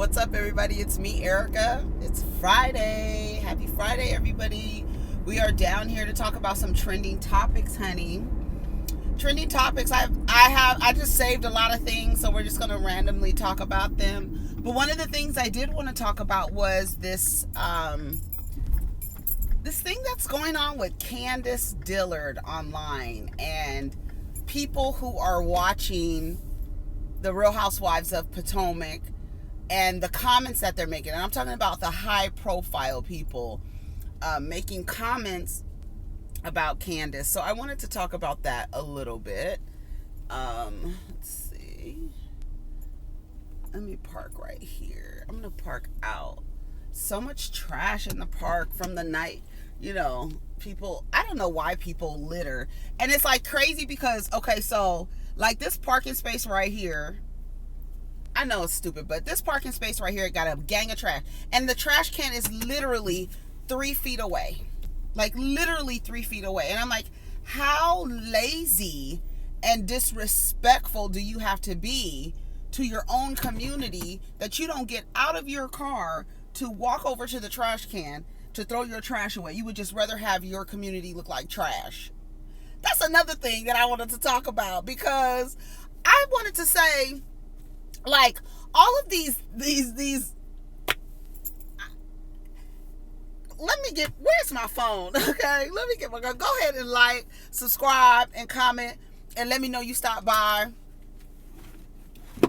What's up, everybody? It's me, Erica. It's Friday. Happy Friday, everybody. We are down here to talk about some trending topics, honey. Trending topics. I just saved a lot of things, so we're just gonna randomly talk about them. But one of the things I did want to talk about was this this thing that's going on with Candiace Dillard online and people who are watching the Real Housewives of Potomac and the comments that they're making. And I'm talking about the high profile people making comments about Candiace. So I wanted to talk about that a little bit. Let's see. Let me park right here. I'm going to park out. So much trash in the park from the night. You know, people, I don't know why people litter. And it's like crazy because, okay, so like this parking space right here, I know it's stupid, but this parking space right here got a gang of trash. And the trash can is literally 3 feet away. Like literally 3 feet away. And I'm like, how lazy and disrespectful do you have to be to your own community that you don't get out of your car to walk over to the trash can to throw your trash away? You would just rather have your community look like trash. That's another thing that I wanted to talk about, because I wanted to say, like, all of these let me get, where's my phone? Okay, let me get my, go ahead and like, subscribe, and comment, and let me know you stopped by.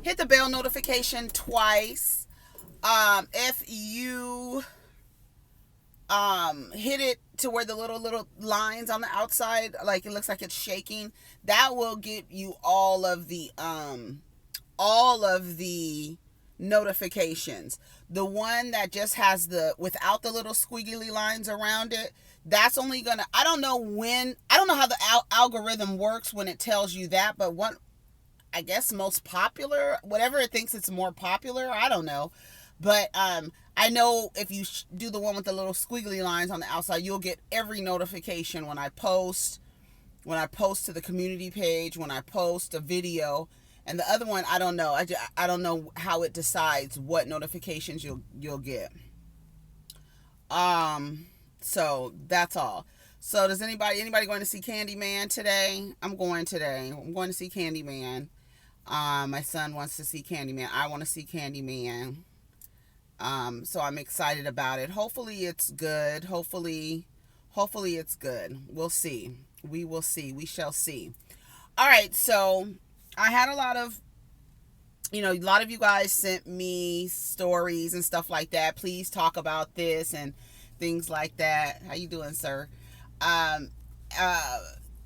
Hit the bell notification twice. If you hit it to where the little lines on the outside, like it looks like it's shaking, that will give you all of the notifications. The one that just has the, without the little squiggly lines around it, that's only gonna, I don't know how the algorithm works when it tells you that, but one, I guess most popular, whatever it thinks it's more popular, I don't know. But I know if you do the one with the little squiggly lines on the outside, you'll get every notification when I post to the community page, when I post a video. And the other one, I don't know. I don't know how it decides what notifications you'll get. So that's all. So does anybody going to see Candyman today? I'm going today. I'm going to see Candyman. My son wants to see Candyman. I want to see Candyman. So I'm excited about it. Hopefully it's good. Hopefully it's good. We'll see. We will see. We shall see. All right. So I had a lot of you guys sent me stories and stuff like that. Please talk about this and things like that. How you doing, sir?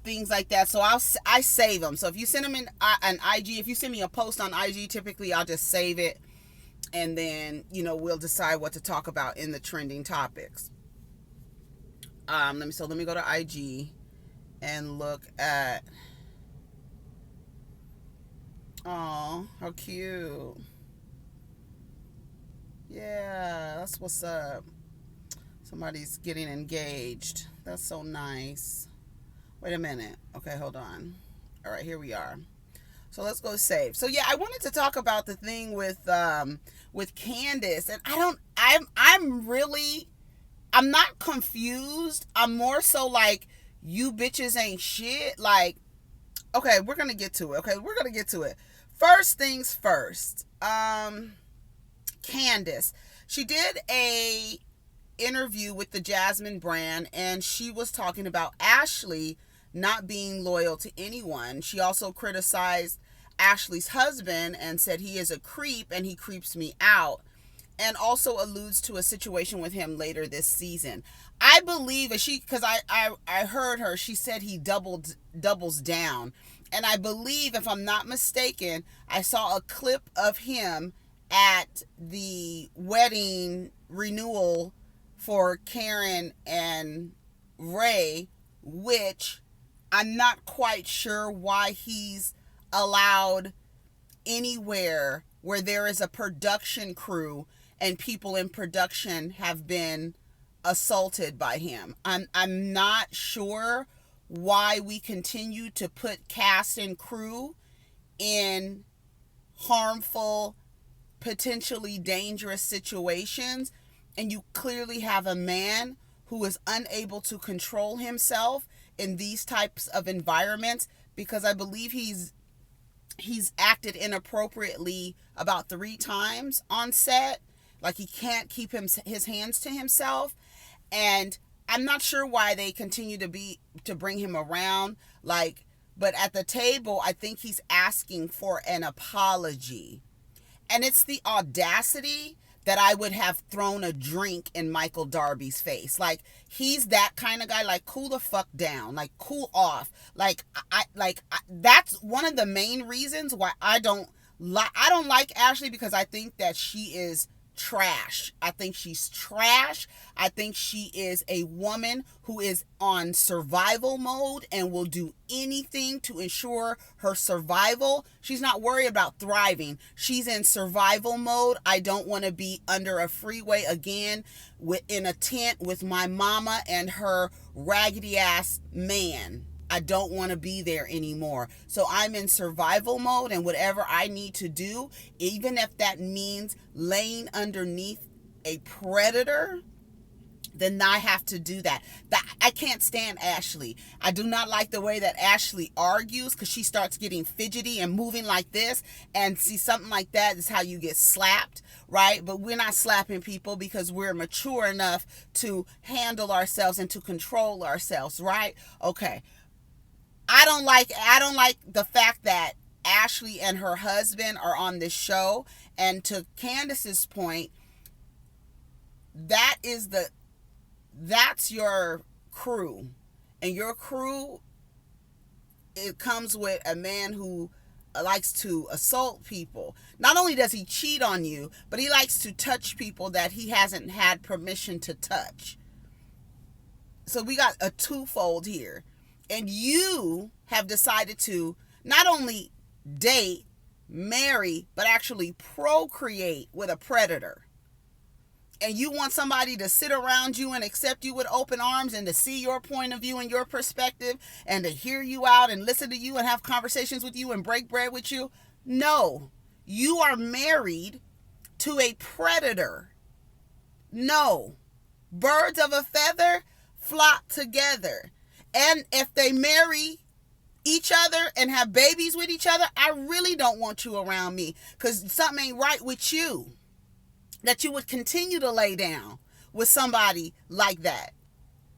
Things like that. So I save them. So if you send them in an IG, if you send me a post on IG, typically I'll just save it, and then we'll decide what to talk about in the trending topics. Let me go to IG and look at. Oh, how cute. Yeah, that's what's up. Somebody's getting engaged. That's so nice. Wait a minute. Okay, hold on. All right, here we are. So let's go save. So yeah, I wanted to talk about the thing with Candiace, and I'm not confused. I'm more so like, you bitches ain't shit. Like, okay, we're gonna get to it. First things first. Candiace, she did a interview with the Jasmine brand, and she was talking about Ashley not being loyal to anyone. She also criticized Ashley's husband and said he is a creep and he creeps me out, and also alludes to a situation with him later this season. I believe, because I heard her, she said he doubles down. And I believe, if I'm not mistaken, I saw a clip of him at the wedding renewal for Karen and Ray, which I'm not quite sure why he's allowed anywhere where there is a production crew and people in production have been assaulted by him. I'm not sure why we continue to put cast and crew in harmful potentially dangerous situations, and you clearly have a man who is unable to control himself in these types of environments, because I believe he's acted inappropriately about 3 times on set. Like, he can't keep his hands to himself, and I'm not sure why they continue to bring him around. Like, but at the table, I think he's asking for an apology. And it's the audacity that I would have thrown a drink in Michael Darby's face. Like, he's that kind of guy. Like, cool the fuck down. Like, cool off. Like, that's one of the main reasons why I don't like Ashley, because I think that she is trash. I think she's trash. I think she is a woman who is on survival mode and will do anything to ensure her survival. She's not worried about thriving. She's in survival mode. I don't want to be under a freeway again in a tent with my mama and her raggedy ass man. I don't want to be there anymore. So I'm in survival mode, and whatever I need to do, even if that means laying underneath a predator, then I have to do that. I can't stand Ashley. I do not like the way that Ashley argues, because she starts getting fidgety and moving like this, and see, something like that is how you get slapped, right? But we're not slapping people because we're mature enough to handle ourselves and to control ourselves, right? Okay. I don't like the fact that Ashley and her husband are on this show. And to Candiace's point, that's your crew. And your crew, it comes with a man who likes to assault people. Not only does he cheat on you, but he likes to touch people that he hasn't had permission to touch. So we got a twofold here. And you have decided to not only date, marry, but actually procreate with a predator. And you want somebody to sit around you and accept you with open arms, and to see your point of view and your perspective, and to hear you out and listen to you and have conversations with you and break bread with you. No, you are married to a predator. No, birds of a feather flock together. And if they marry each other and have babies with each other, I really don't want you around me, because something ain't right with you, that you would continue to lay down with somebody like that.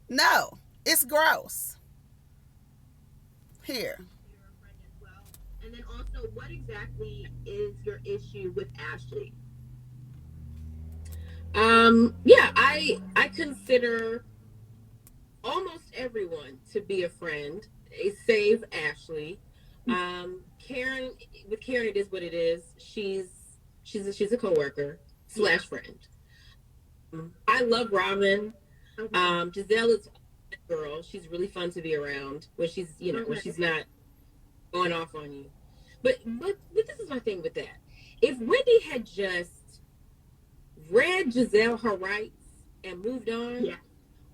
No, it's gross. Here. And then also, what exactly is your issue with Ashley? Yeah, I consider almost everyone to be a friend, save Ashley. Karen, with Karen, it is what it is. She's a coworker / friend. I love Robin. Okay. Giselle is a girl. She's really fun to be around when she's, when she's not going off on you. But this is my thing with that. If Wendy had just read Giselle her rights and moved on,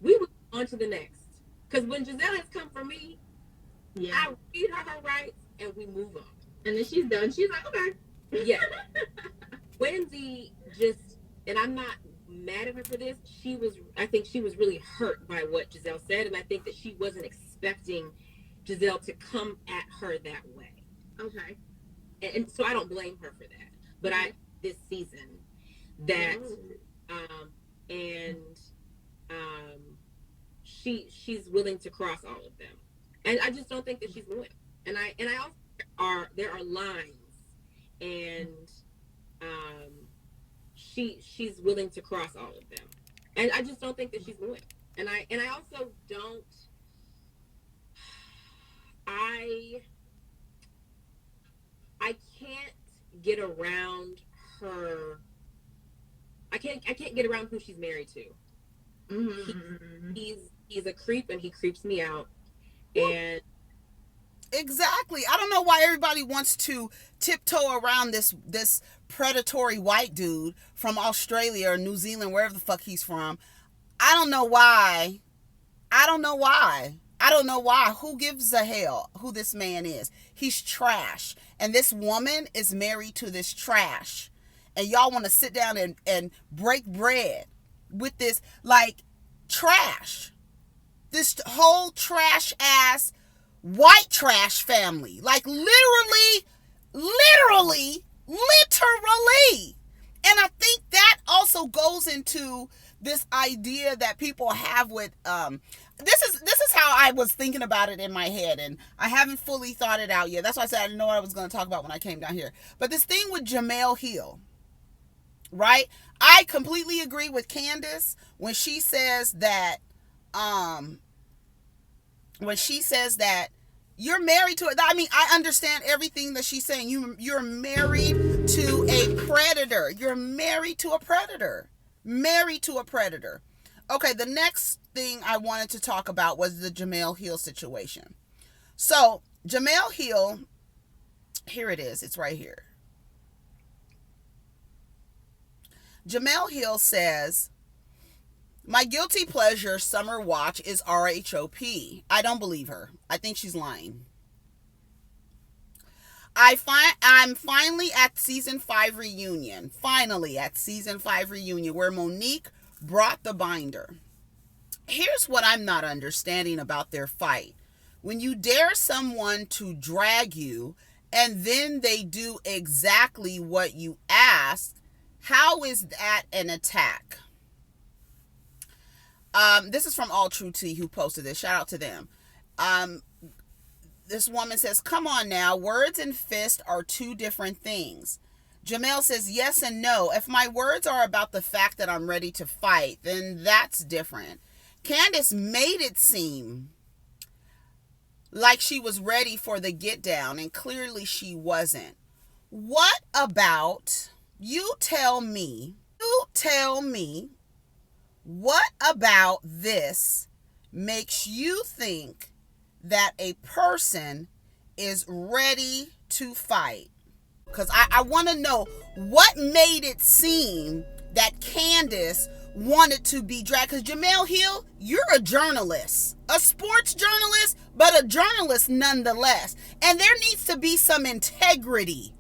we would go on to the next. Because when Giselle has come for me, I read her rights and we move on. And then she's done. She's like, okay. Yeah. Wendy just, and I'm not mad at her for this, I think she was really hurt by what Giselle said, and I think that she wasn't expecting Giselle to come at her that way. Okay. And so I don't blame her for that. But this season, that, she's willing to cross all of them. And I just don't think that she's loyal. And I also there are lines, and she's willing to cross all of them. And I just don't think that she's loyal. And I also don't I can't get around her. I can't get around who she's married to. Mm-hmm. He's a creep, and he creeps me out. And exactly, I don't know why everybody wants to tiptoe around this predatory white dude from Australia or New Zealand, wherever the fuck he's from. I don't know why. Who gives a hell who this man is? He's trash. And this woman is married to this trash. and y'all want to sit down and break bread with this like trash, this whole trash ass white trash family, like literally. And I think that also goes into this idea that people have with this is how I was thinking about it in my head, and I haven't fully thought it out yet. That's why I said I didn't know what I was going to talk about when I came down here. But this thing with Jemele Hill, right? I completely agree with Candiace when she says that you're married to it. I mean, I understand everything that she's saying. You're married to a predator. You're married to a predator. Married to a predator. Okay, the next thing I wanted to talk about was the Jemele Hill situation. So, Jemele Hill, here it is. It's right here. Jemele Hill says, my guilty pleasure summer watch is RHOP. I don't believe her. I think she's lying. I'm finally at season 5 reunion. Finally at season 5 reunion where Monique brought the binder. Here's what I'm not understanding about their fight. When you dare someone to drag you and then they do exactly what you asked, how is that an attack? This is from All True Tea who posted this. Shout out to them. This woman says, come on now, words and fist are two different things. Jemele says, yes and no. If my words are about the fact that I'm ready to fight, then that's different. Candiace made it seem like she was ready for the get down, and clearly she wasn't. What about, you tell me, what about this makes you think that a person is ready to fight? Because I want to know what made it seem that Candiace wanted to be dragged. Because Jemele Hill, you're a journalist, a sports journalist, but a journalist nonetheless. And there needs to be some integrity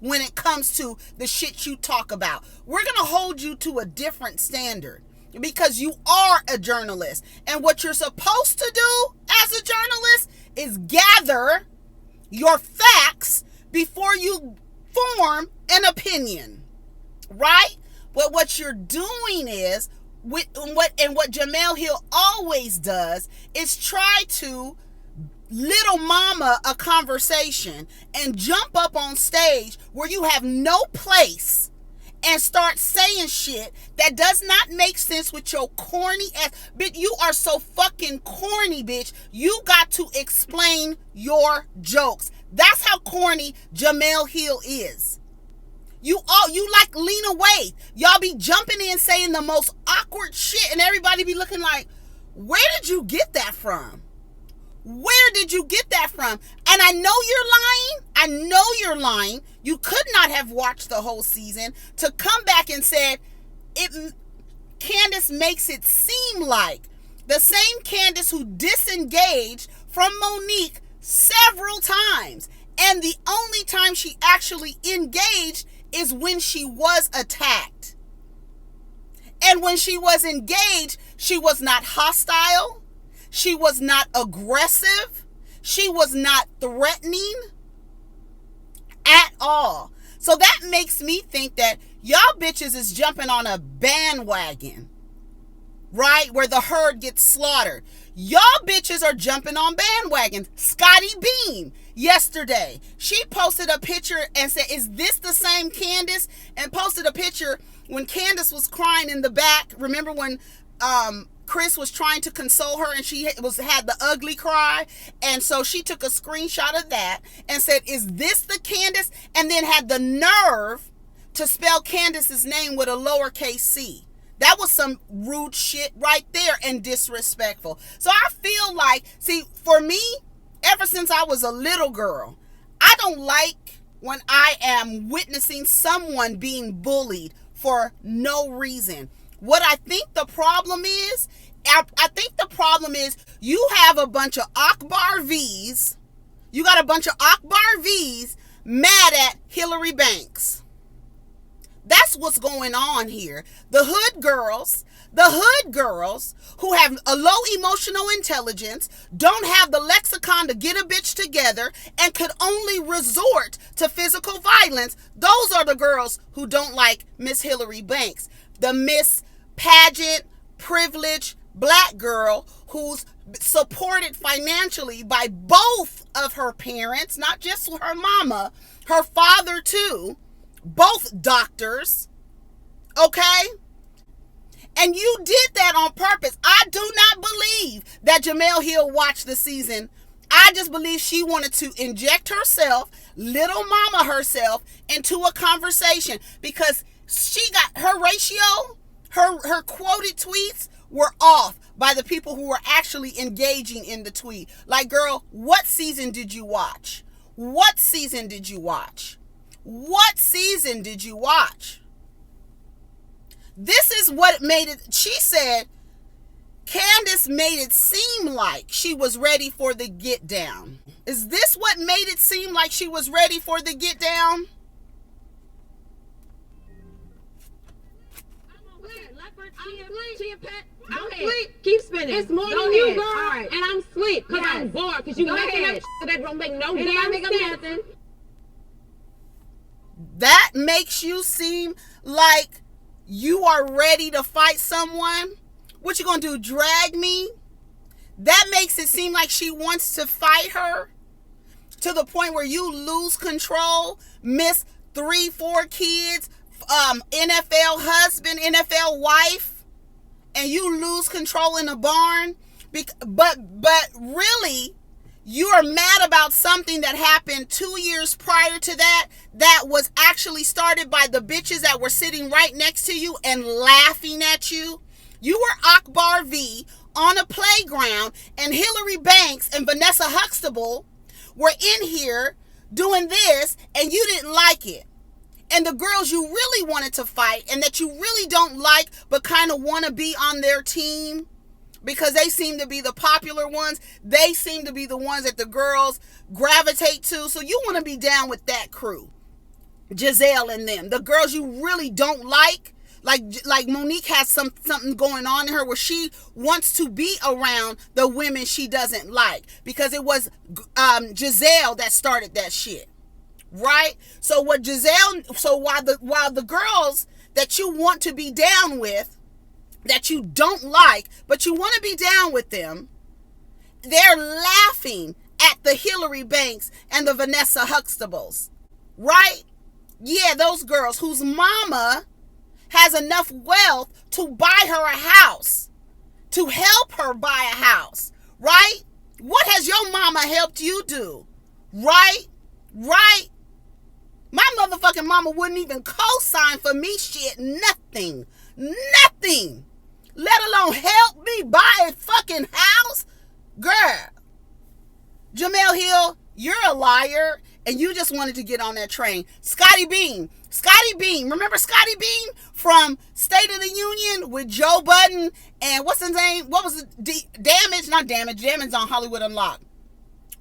when it comes to the shit you talk about. We're going to hold you to a different standard because you are a journalist. And what you're supposed to do as a journalist is gather your facts before you form an opinion, right? But what you're doing is, what Jemele Hill always does is try to little mama a conversation and jump up on stage where you have no place and start saying shit that does not make sense with your corny ass. Bitch, you are so fucking corny, bitch. You got to explain your jokes. That's how corny Jemele Hill is. You like Lena Waithe. Y'all be jumping in saying the most awkward shit and everybody be looking like, where did you get that from? Where did you get that from? And I know you're lying. You could not have watched the whole season to come back and said, Candiace makes it seem like the same Candiace who disengaged from Monique several times. And the only time she actually engaged is when she was attacked. And when she was engaged, she was not hostile. She was not aggressive. She was not threatening at all. So that makes me think that y'all bitches is jumping on a bandwagon, right? Where the herd gets slaughtered. Y'all bitches are jumping on bandwagons. Scotty Beam yesterday, she posted a picture and said, is this the same Candiace? And posted a picture when Candiace was crying in the back. Remember when Chris was trying to console her and she had the ugly cry? And so she took a screenshot of that and said, is this the Candiace? And then had the nerve to spell Candiace's name with a lowercase c. That was some rude shit right there and disrespectful. So I feel like, see, for me, ever since I was a little girl, I don't like when I am witnessing someone being bullied for no reason. What I think the problem is, I think the problem is you have a bunch of Akbar V's. You got a bunch of Akbar V's mad at Hillary Banks. That's what's going on here. The hood girls who have a low emotional intelligence, don't have the lexicon to get a bitch together, and could only resort to physical violence. Those are the girls who don't like Miss Hillary Banks, the Miss Pageant, privileged black girl who's supported financially by both of her parents, not just her mama, her father too, both doctors, okay? And you did that on purpose. I do not believe that Jemele Hill watched the season. I just believe she wanted to inject herself, little mama herself, into a conversation because she got her ratio, her quoted tweets were off by the people who were actually engaging in the tweet. Like, girl, what season did you watch? What season did you watch? What season did you watch? This is what made it, she said, Candiace made it seem like she was ready for the get down. Is this what made it seem like she was ready for the get down? I'm asleep. Keep spinning. It's more than you, girl. Right. And I'm asleep because I'm bored. Because you making up that don't make no damn sense. That makes you seem like you are ready to fight someone. What you gonna do? Drag me? That makes it seem like she wants to fight her to the point where you lose control, miss 3-4 kids, NFL husband, NFL wife, and you lose control in a barn. But really, you are mad about something that happened 2 years prior to that was actually started by the bitches that were sitting right next to you and laughing at you. You were Akbar V on a playground, and Hillary Banks and Vanessa Huxtable were in here doing this, and you didn't like it. And the girls you really wanted to fight and that you really don't like but kind of want to be on their team because they seem to be the popular ones. They seem to be the ones that the girls gravitate to. So you want to be down with that crew. Giselle and them. The girls you really don't like Monique has something going on in her where she wants to be around the women she doesn't like because it was Giselle that started that shit. Right? So while the girls that you want to be down with, that you don't like, but you want to be down with them, they're laughing at the Hillary Banks and the Vanessa Huxtables. Right? Yeah, those girls whose mama has enough wealth to buy her a house, to help her buy a house. Right? What has your mama helped you do? Right? Right? My motherfucking mama wouldn't even co-sign for me shit. Nothing. Nothing. Let alone help me buy a fucking house. Girl. Jemele Hill, you're a liar. And you just wanted to get on that train. Scotty Beam. Remember Scotty Beam from State of the Union with Joe Budden and what's his name? What was it? Damage on Hollywood Unlocked.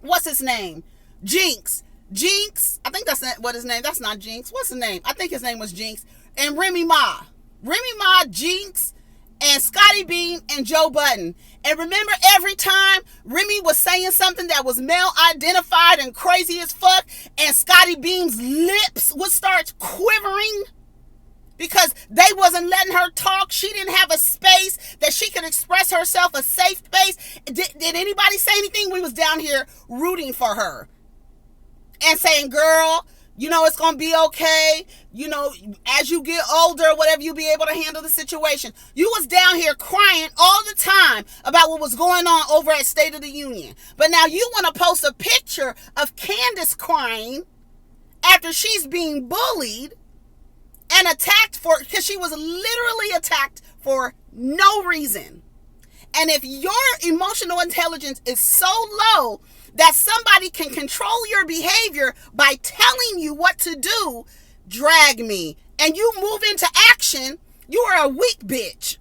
What's his name? Jinx. I think that's not what his name. That's not Jinx. What's his name? I think his name was Jinx. And Remy Ma, Jinx, and Scotty Beam and Joe Budden. And remember, every time Remy was saying something that was male identified and crazy as fuck, and Scotty Beam's lips would start quivering because they wasn't letting her talk. She didn't have a space that she could express herself, a safe space. Did anybody say anything? We was down here rooting for her and saying, girl, you know, it's going to be okay. You know, as you get older, whatever, you'll be able to handle the situation. You was down here crying all the time about what was going on over at State of the Union. But now you want to post a picture of Candiace crying after she's being bullied and attacked because she was literally attacked for no reason. And if your emotional intelligence is so low that somebody can control your behavior by telling you what to do, drag me, and you move into action, you are a weak bitch.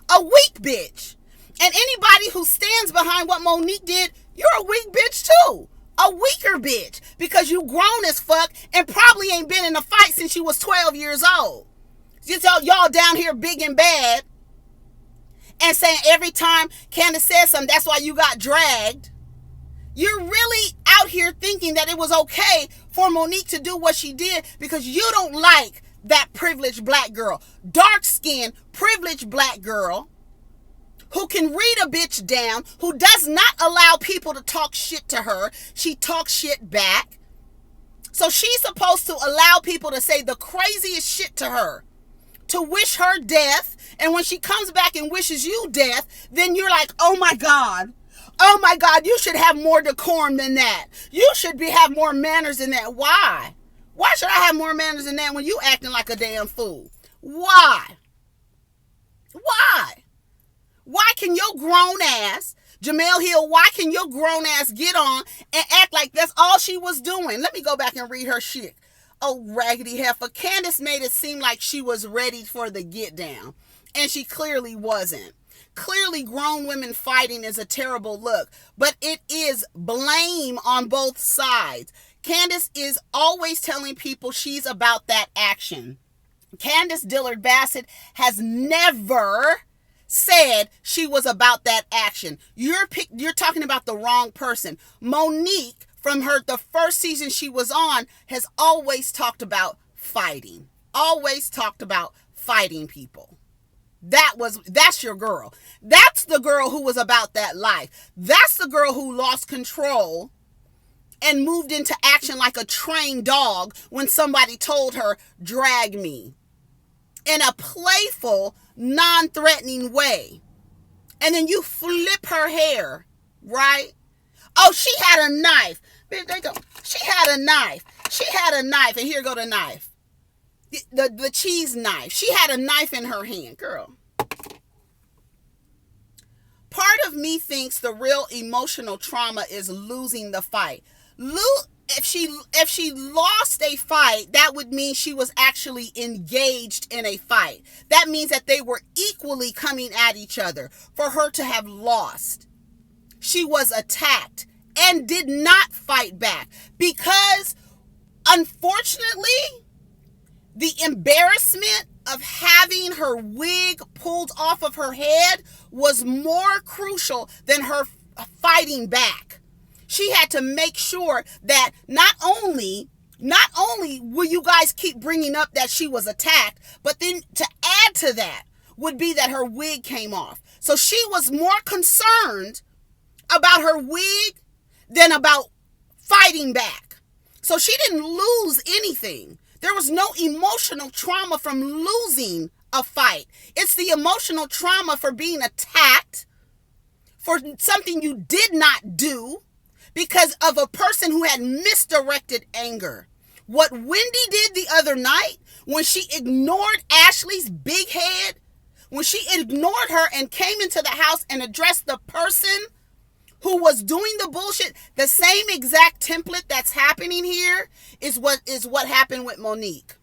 A weak bitch. And anybody who stands behind what Monique did, you're a weak bitch too. a weaker bitch because you grown as fuck and probably ain't been in a fight since you was 12 years old. Just y'all down here big and bad and saying every time Candiace says something, that's why you got dragged. You're really out here thinking that it was okay for Monique to do what she did because you don't like that privileged black girl. Dark-skinned, privileged black girl who can read a bitch down, who does not allow people to talk shit to her. She talks shit back. So she's supposed to allow people to say the craziest shit to her, to wish her death. And when she comes back and wishes you death, then you're like, oh my God, you should have more decorum than that. You should have more manners than that. Why? Why should I have more manners than that when you acting like a damn fool? Why? Why can your grown ass, Jemele Hill, why can your grown ass get on and act like that's all she was doing? Let me go back and read her shit. Oh, raggedy heifer. Candiace made it seem like she was ready for the get down, and she clearly wasn't. Clearly, grown women fighting is a terrible look, but it is blame on both sides. Candiace is always telling people she's about that action. Candiace Dillard Bassett has never said she was about that action. You're talking about the wrong person. Monique, from the first season she was on, has always talked about fighting. Always talked about fighting people. That's your girl. That's the girl who was about that life. That's the girl who lost control and moved into action like a trained dog when somebody told her, drag me, in a playful, non-threatening way. And then you flip her hair, right? Oh, she had a knife. She had a knife. And here go the knife. The cheese knife. She had a knife in her hand, girl. Part of me thinks the real emotional trauma is losing the fight. If she lost a fight, that would mean she was actually engaged in a fight. That means that they were equally coming at each other. For her to have lost, she was attacked and did not fight back because, unfortunately, the embarrassment of having her wig pulled off of her head was more crucial than her fighting back. She had to make sure that not only will you guys keep bringing up that she was attacked, but then to add to that would be that her wig came off. So she was more concerned about her wig than about fighting back. So she didn't lose anything. There was no emotional trauma from losing a fight. It's the emotional trauma for being attacked for something you did not do because of a person who had misdirected anger. What Wendy did the other night when she ignored Ashley's big head, when she ignored her and came into the house and addressed the person who was doing the bullshit, the same exact template that's happening here is what happened with Monique.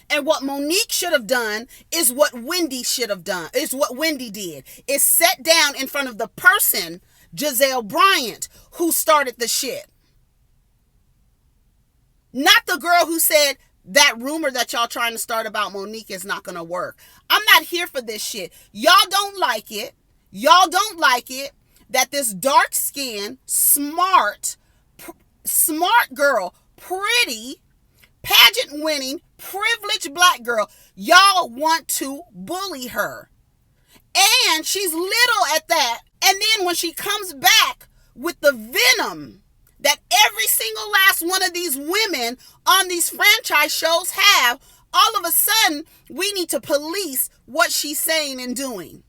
And what Monique should have done is what Wendy should have done, is what Wendy did, is sit down in front of the person, Giselle Bryant, who started the shit. Not the girl who said that rumor that y'all trying to start about Monique is not going to work. I'm not here for this shit. Y'all don't like it. That this dark-skinned, smart girl, pretty, pageant-winning, privileged black girl, y'all want to bully her. And she's little at that. And then when she comes back with the venom that every single last one of these women on these franchise shows have, all of a sudden, we need to police what she's saying and doing.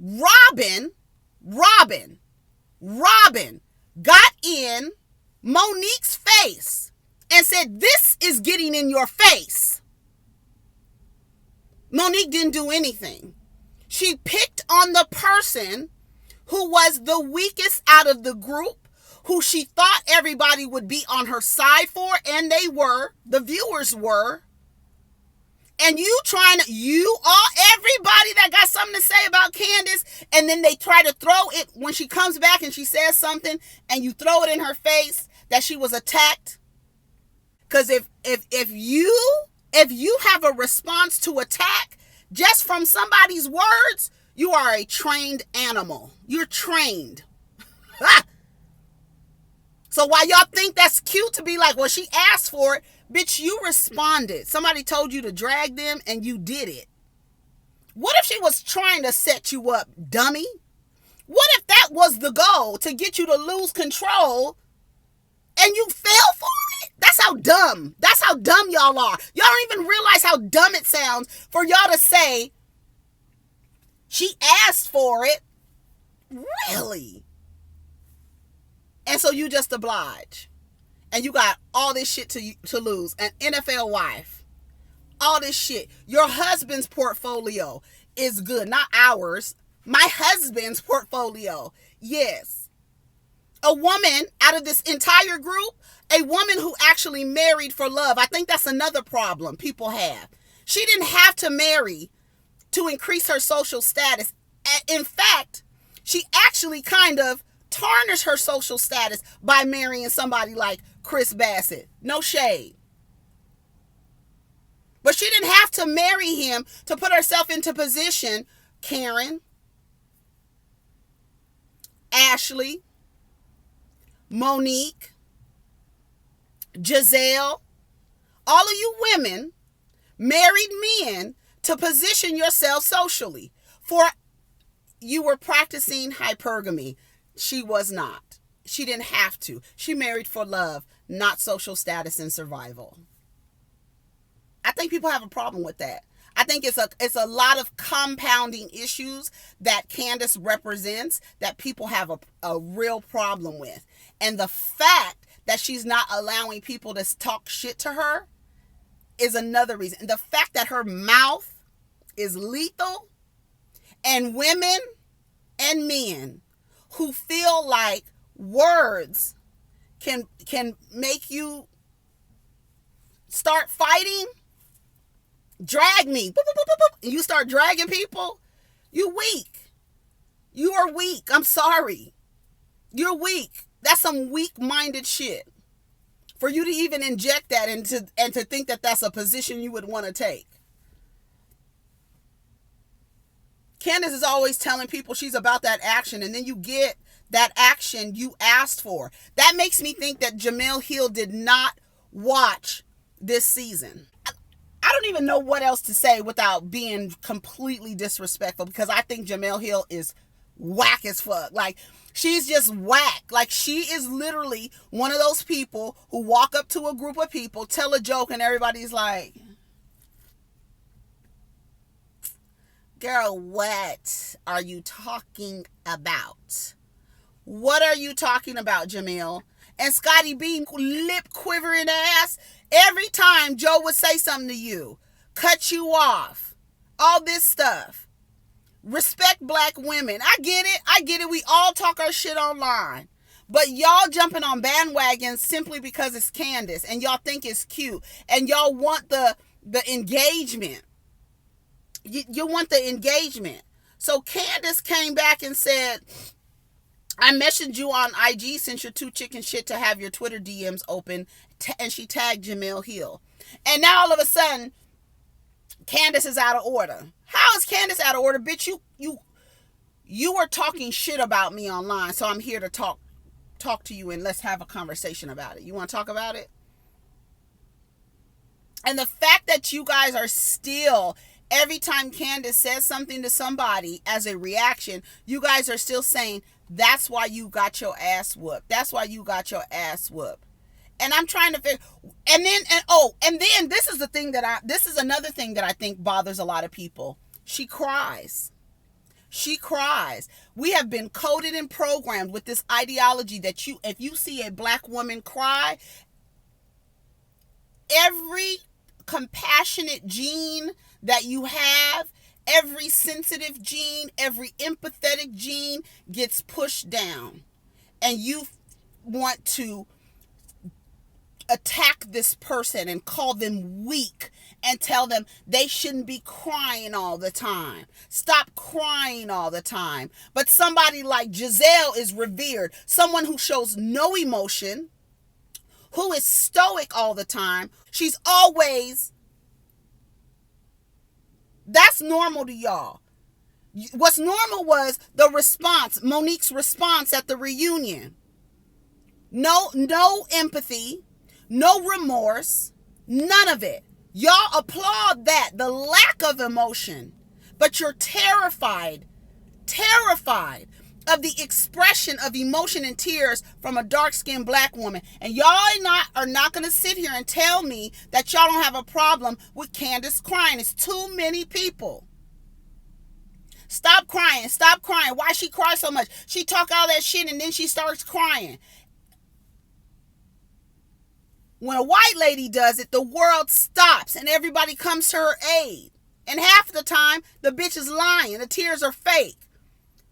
Robin got in Monique's face and said, this is getting in your face. Monique didn't do anything. She picked on the person who was the weakest out of the group, who she thought everybody would be on her side for, and they were. The viewers were. And everybody that got something to say about Candiace, and then they try to throw it when she comes back and she says something, and you throw it in her face that she was attacked. Because if you have a response to attack just from somebody's words, you are a trained animal. You're trained. So while y'all think that's cute to be like, well, she asked for it, bitch, you responded. Somebody told you to drag them and you did it. What if she was trying to set you up, dummy? What if that was the goal, to get you to lose control and you fell for it? That's how dumb y'all are. Y'all don't even realize how dumb it sounds for y'all to say she asked for it. Really? And so you just oblige. And you got all this shit to lose. An NFL wife. All this shit. Your husband's portfolio is good. Not ours. My husband's portfolio. Yes. A woman out of this entire group, a woman who actually married for love. I think that's another problem people have. She didn't have to marry to increase her social status. In fact, she actually kind of tarnished her social status by marrying somebody like Chris Bassett. No shade. But she didn't have to marry him to put herself into position. Karen, Ashley, Monique, Giselle, all of you women married men to position yourself socially. For you were practicing hypergamy. She was not. She didn't have to. She married for love, not social status and survival. I think people have a problem with that. I think it's a lot of compounding issues that Candiace represents that people have a real problem with. And the fact that she's not allowing people to talk shit to her is another reason. And the fact that her mouth is lethal, and women and men who feel like words can make you start fighting, drag me, and you start dragging people, you weak. You are weak. I'm sorry. You're weak. That's some weak-minded shit. For you to even inject that and to think that that's a position you would want to take. Candiace is always telling people she's about that action, and then you get that action you asked for. That makes me think that Jemele Hill did not watch this season. I don't even know what else to say without being completely disrespectful, because I think Jemele Hill is whack as fuck. Like, she's just whack. Like, she is literally one of those people who walk up to a group of people, tell a joke, and everybody's like, girl, what are you talking about? What are you talking about, Jemele? And Scotty B, lip quivering ass, every time Joe would say something to you, cut you off, all this stuff. Respect black women. I get it. We all talk our shit online. But y'all jumping on bandwagons simply because it's Candiace, and y'all think it's cute, and y'all want the engagement. You want the engagement. So Candiace came back and said, I messaged you on IG since you're too chicken shit to have your Twitter DMs open, and she tagged Jemele Hill. And now all of a sudden, Candiace is out of order. How is Candiace out of order? Bitch, you were talking shit about me online, so I'm here to talk to you, and let's have a conversation about it. You want to talk about it? And the fact that you guys are still, every time Candiace says something to somebody as a reaction, you guys are still saying, that's why you got your ass whooped. That's why you got your ass whooped. And I'm trying to figure, and then this is another thing that I think bothers a lot of people. She cries. She cries. We have been coded and programmed with this ideology that if you see a black woman cry, every compassionate gene that you have, every sensitive gene, every empathetic gene gets pushed down. And you want to attack this person and call them weak and tell them they shouldn't be crying all the time. Stop crying all the time. But somebody like Giselle is revered. Someone who shows no emotion, who is stoic all the time. She's always... That's normal to y'all. What's normal was the response, Monique's response at the reunion. No empathy, no remorse, none of it. Y'all applaud that, the lack of emotion, but you're terrified of the expression of emotion and tears from a dark-skinned black woman. And y'all are not going to sit here and tell me that y'all don't have a problem with Candiace crying. It's too many people. Stop crying. Stop crying. Why she cry so much? She talk all that shit and then she starts crying. When a white lady does it, the world stops and everybody comes to her aid. And half the time, the bitch is lying. The tears are fake.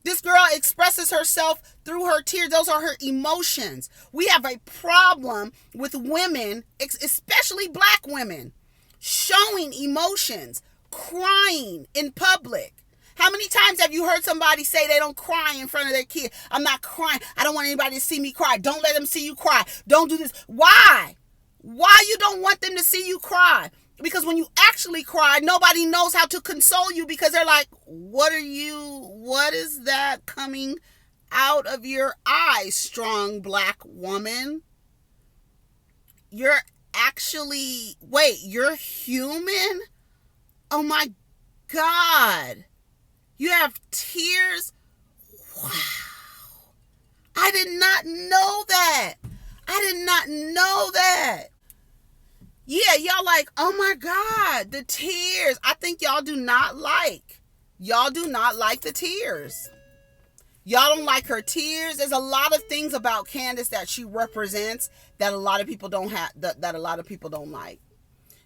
This girl expresses herself through her tears. Those are her emotions. We have a problem with women, especially black women, showing emotions, crying in public. How many times have you heard somebody say they don't cry in front of their kid? I'm not crying. I don't want anybody to see me cry. Don't let them see you cry. Don't do this. Why? Why you don't want them to see you cry? Because when you actually cry, nobody knows how to console you because they're like, what is that coming out of your eyes, strong black woman? You're human? Oh my God. You have tears? Wow. I did not know that. Yeah, y'all like, oh my God, the tears. I think y'all do not like the tears. Y'all don't like her tears. There's a lot of things about Candiace that she represents that a lot of people don't like.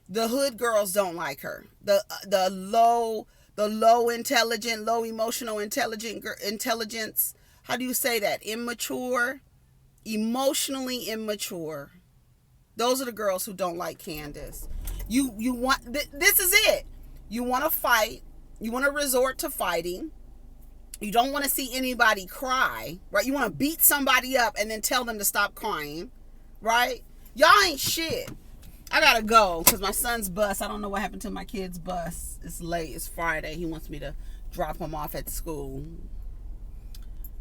The hood girls don't like her. The low intelligent, low emotional intelligence. How do you say that? Immature, emotionally immature. Those are the girls who don't like Candiace. This is it. You want to fight. You want to resort to fighting. You don't want to see anybody cry, right? You want to beat somebody up and then tell them to stop crying, right? Y'all ain't shit. I gotta go because my son's bus. I don't know what happened to my kid's bus. It's late. It's Friday. He wants me to drop him off at school.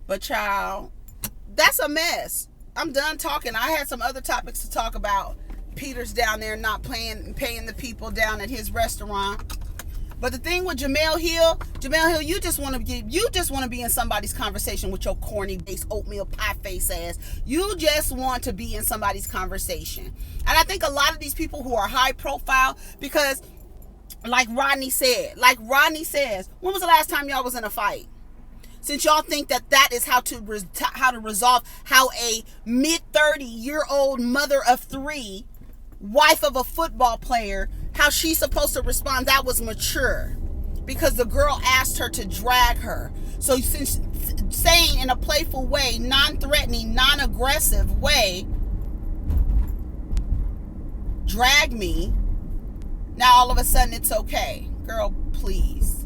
But child, that's a mess. I'm done talking. I had some other topics to talk about. Peter's down there not paying the people down at his restaurant. But the thing with Jemele Hill, you just want to be in somebody's conversation with your corny face, oatmeal pie face ass. You just want to be in somebody's conversation. And I think a lot of these people who are high profile, because like Rodney says, when was the last time y'all was in a fight? Since y'all think that is how to resolve how a mid-30-year-old mother of 3, wife of a football player, how she's supposed to respond, that was mature. Because the girl asked her to drag her. So since saying in a playful way, non-threatening, non-aggressive way, drag me, now all of a sudden it's okay. Girl, please.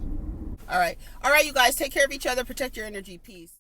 All right, you guys, take care of each other. Protect your energy. Peace.